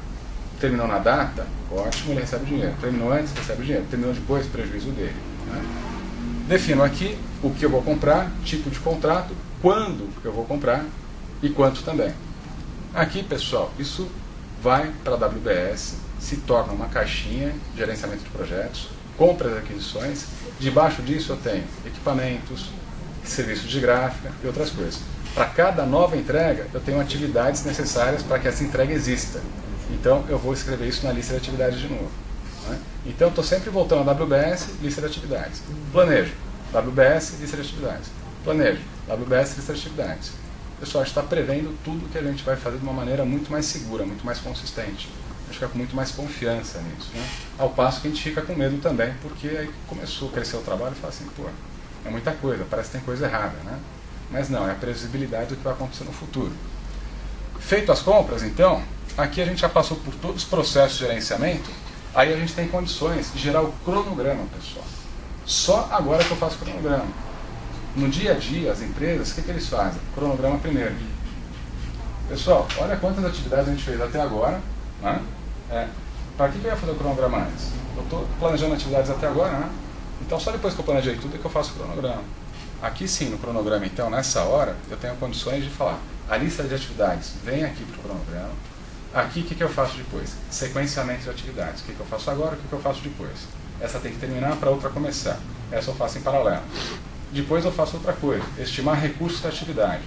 Terminou na data, ótimo, ele recebe o dinheiro. Terminou antes, recebe o dinheiro. Terminou depois, prejuízo dele. Né? Defino aqui o que eu vou comprar, tipo de contrato, quando eu vou comprar e quanto também. Aqui, pessoal, isso vai para a WBS, se torna uma caixinha de gerenciamento de projetos, compras e aquisições. Debaixo disso eu tenho equipamentos, serviços de gráfica e outras coisas. Para cada nova entrega, eu tenho atividades necessárias para que essa entrega exista. Então, eu vou escrever isso na lista de atividades de novo. Né? Então, estou sempre voltando a WBS, lista de atividades. Planejo, WBS, lista de atividades. Planejo, WBS, lista de atividades. Pessoal, a gente está prevendo tudo que a gente vai fazer de uma maneira muito mais segura, muito mais consistente. A gente fica com muito mais confiança nisso. Né? Ao passo que a gente fica com medo também, porque aí começou a crescer o trabalho e fala assim, pô, é muita coisa, parece que tem coisa errada. Né? Mas não, é a previsibilidade do que vai acontecer no futuro. Feito as compras, então, aqui a gente já passou por todos os processos de gerenciamento, aí a gente tem condições de gerar o cronograma, pessoal. Só agora que eu faço cronograma. No dia a dia, as empresas, o que eles fazem? Cronograma primeiro. Pessoal, olha quantas atividades a gente fez até agora. Né? Para que eu ia fazer o cronograma antes? Eu estou planejando atividades até agora, né? Então só depois que eu planejei tudo é que eu faço o cronograma. Aqui sim, no cronograma, então, nessa hora, eu tenho condições de falar. A lista de atividades vem aqui para o cronograma. Aqui, o que eu faço depois? Sequenciamento de atividades. O que eu faço agora, o que eu faço depois? Essa tem que terminar para outra começar. Essa eu faço em paralelo. Depois eu faço outra coisa, estimar recursos da atividade.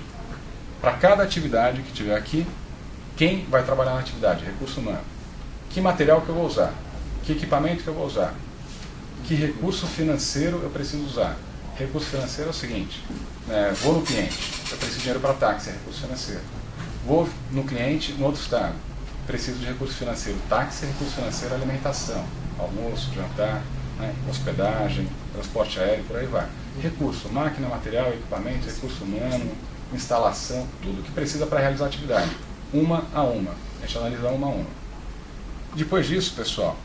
Para cada atividade que tiver aqui, quem vai trabalhar na atividade? Recurso humano. Que material que eu vou usar? Que equipamento que eu vou usar? Que recurso financeiro eu preciso usar? Recurso financeiro é o seguinte, vou no cliente, eu preciso de dinheiro para táxi, é recurso financeiro. Vou no cliente no outro estado, preciso de recurso financeiro, táxi, recurso financeiro, alimentação, almoço, jantar, né, hospedagem, transporte aéreo, por aí vai. Recurso, máquina, material, equipamento, recurso humano, instalação, tudo que precisa para realizar a atividade, uma a uma. A gente analisa uma a uma. Depois disso, pessoal,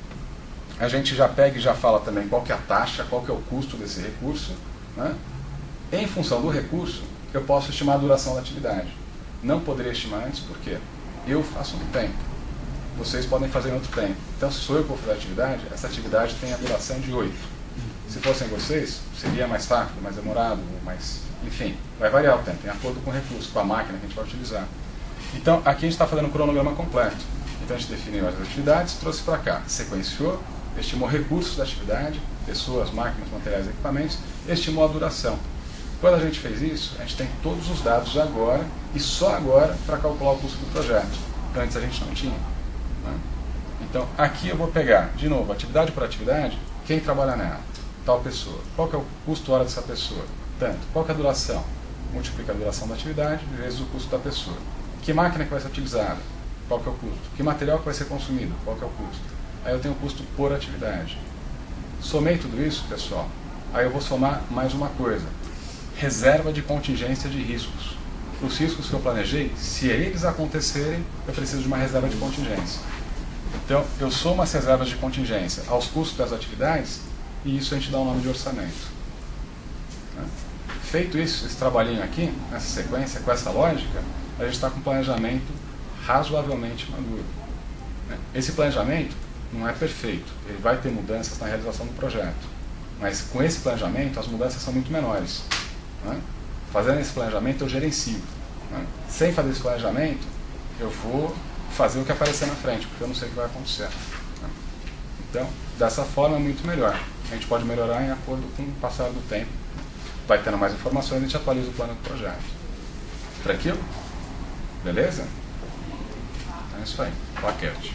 a gente já pega e já fala também qual que é a taxa, qual que é o custo desse recurso. Né? Em função do recurso, eu posso estimar a duração da atividade. Não poderia estimar antes, porque eu faço no tempo. Vocês podem fazer em outro tempo. Então, se sou eu que vou fazer a atividade, essa atividade tem a duração de 8. Se fossem vocês, seria mais rápido, mais demorado, mais... Enfim, vai variar o tempo, em acordo com o recurso, com a máquina que a gente vai utilizar. Então, aqui a gente está fazendo um cronograma completo. Então, a gente definiu as atividades, trouxe para cá, sequenciou, estimou recursos da atividade, pessoas, máquinas, materiais, equipamentos, e estimou a duração. Quando a gente fez isso, a gente tem todos os dados agora, e só agora, para calcular o custo do projeto. Antes a gente não tinha. Né? Então, aqui eu vou pegar, de novo, atividade por atividade, quem trabalha nela? Tal pessoa. Qual que é o custo hora dessa pessoa? Tanto. Qual que é a duração? Multiplica a duração da atividade vezes o custo da pessoa. Que máquina que vai ser utilizada? Qual que é o custo? Que material que vai ser consumido? Qual que é o custo? Aí eu tenho o custo por atividade. Somei tudo isso, pessoal. Aí eu vou somar mais uma coisa. Reserva de contingência de riscos. Os riscos que eu planejei, se eles acontecerem, eu preciso de uma reserva de contingência. Então, eu somo as reservas de contingência aos custos das atividades e isso a gente dá o nome de orçamento. Feito isso, esse trabalhinho aqui, nessa sequência, com essa lógica, a gente está com um planejamento razoavelmente maduro. Esse planejamento não é perfeito, ele vai ter mudanças na realização do projeto, mas com esse planejamento as mudanças são muito menores. Fazendo esse planejamento eu gerencio. Sem fazer esse planejamento, eu vou fazer o que aparecer na frente, porque eu não sei o que vai acontecer. Então, dessa forma é muito melhor. A gente pode melhorar em acordo com o passar do tempo. Vai tendo mais informações e a gente atualiza o plano do projeto. Tranquilo? Beleza? É isso aí. Plaquete.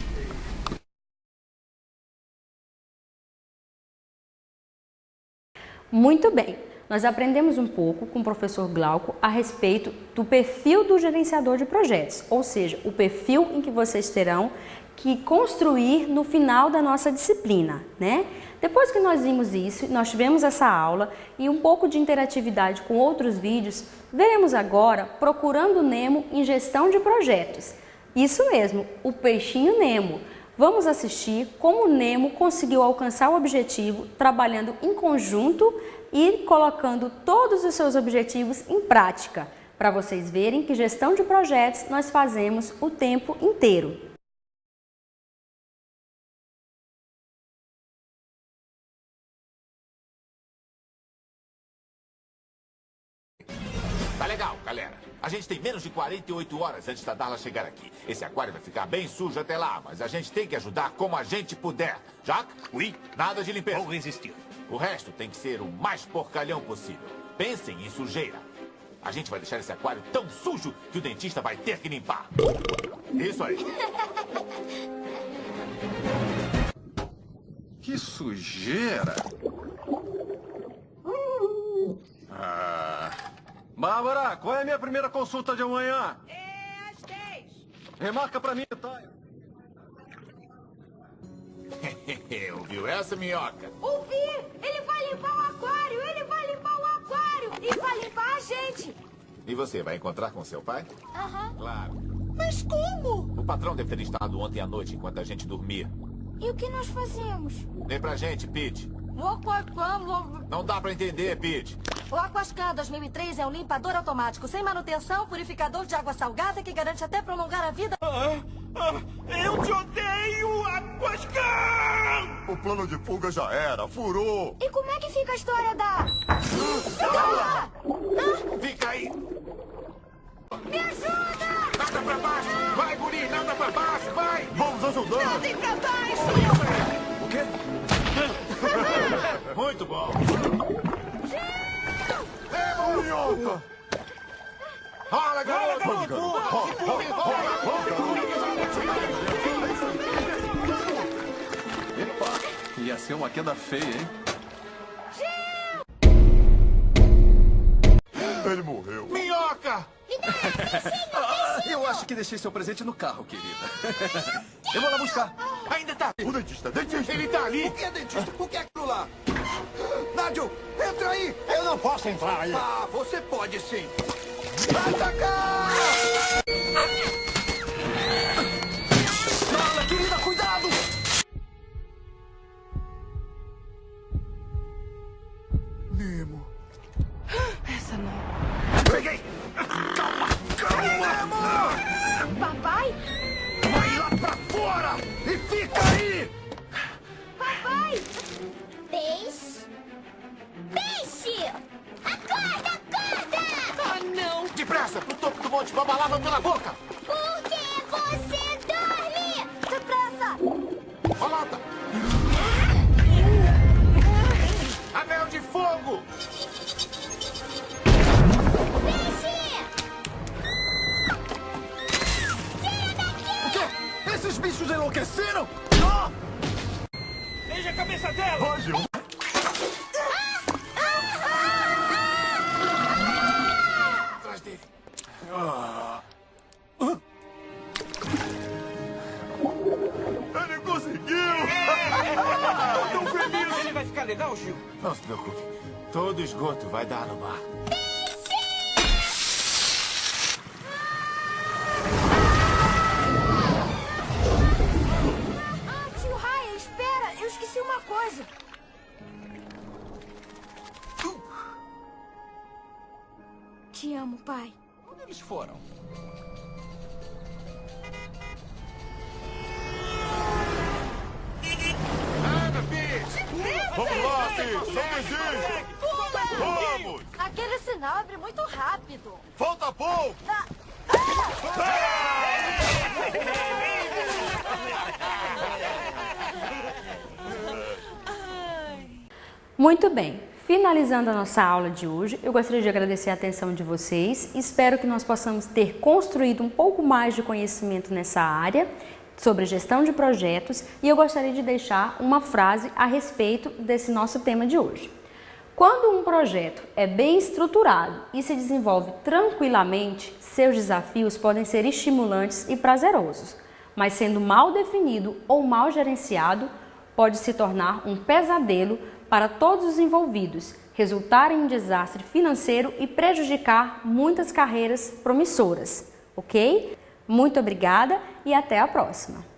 Muito bem. Nós aprendemos um pouco com o professor Glauco a respeito do perfil do gerenciador de projetos, ou seja, o perfil em que vocês terão que construir no final da nossa disciplina, né? Depois que nós vimos isso, nós tivemos essa aula e um pouco de interatividade com outros vídeos, veremos agora Procurando Nemo em Gestão de Projetos. Isso mesmo, o peixinho Nemo. Vamos assistir como o Nemo conseguiu alcançar o objetivo trabalhando em conjunto e colocando todos os seus objetivos em prática, para vocês verem que gestão de projetos nós fazemos o tempo inteiro. Tá legal, galera. A gente tem menos de 48 horas antes da Darla chegar aqui. Esse aquário vai ficar bem sujo até lá, mas a gente tem que ajudar como a gente puder. Jacques? Oui. Nada de limpeza. Vou resistir. O resto tem que ser o mais porcalhão possível. Pensem em sujeira. A gente vai deixar esse aquário tão sujo que o dentista vai ter que limpar. Isso aí. Que sujeira! Bárbara, qual é a minha primeira consulta de amanhã? É às 10. Remarca pra mim, tá? Ouviu essa, minhoca? Ouvi! Ele vai limpar o aquário! Ele vai limpar o aquário! E vai limpar a gente! E você, vai encontrar com seu pai? Aham. Claro. Mas como? O patrão deve ter instalado ontem à noite enquanto a gente dormia. E o que nós fazemos? Vem pra gente, Pete. O aquascan... Não dá pra entender, Pete. O Aquascan 2003 é um limpador automático, sem manutenção, purificador de água salgada que garante até prolongar a vida... Eu te odeio, Aquascan! O plano de fuga já era, furou! E como é que fica a história da... Fica aí! Me ajuda! Nada pra baixo! Vai, guri! Nada pra baixo! Vai! Vamos ajudar! Nadem pra baixo! O quê? Muito bom! Minhoca! Rola, garoto! Epa, ia ser uma queda feia, hein? Ele morreu. Minhoca! Eu acho que deixei seu presente no carro, querida. Eu vou lá buscar. Ainda tá! O dentista, dentista! Ele tá ali! O que é dentista? O que é aquilo lá? Nádio, entra aí! Eu não posso entrar aí. Ah, você pode sim. Atacar! Fala, querida, cuidado! Nemo. Essa não. Peguei! Calma, calma! Nemo! Papai? Vai lá pra fora! E fica aí! Papai! Peixe, bote com a balada pela boca. Por que você dorme? Depressa! Balada. Anel de fogo. O quê? Esses bichos enlouqueceram? Veja a cabeça dela! Hoje Atrás dele. ele conseguiu! Tão feliz! Ele vai ficar legal, Chico? Não se preocupe. Todo esgoto vai dar no mar. Tio Ryan, espera! Eu esqueci uma coisa. Te amo, pai. Onde eles foram? Anda, Pete! Vamos lá, Sid! Somos isso! Vamos! Aquele sinal abre muito rápido. Falta pouco! Muito bem, finalizando a nossa aula de hoje, eu gostaria de agradecer a atenção de vocês. Espero que nós possamos ter construído um pouco mais de conhecimento nessa área sobre gestão de projetos e eu gostaria de deixar uma frase a respeito desse nosso tema de hoje. Quando um projeto é bem estruturado e se desenvolve tranquilamente, seus desafios podem ser estimulantes e prazerosos, mas sendo mal definido ou mal gerenciado, pode se tornar um pesadelo para todos os envolvidos, resultar em um desastre financeiro e prejudicar muitas carreiras promissoras, ok? Muito obrigada e até a próxima!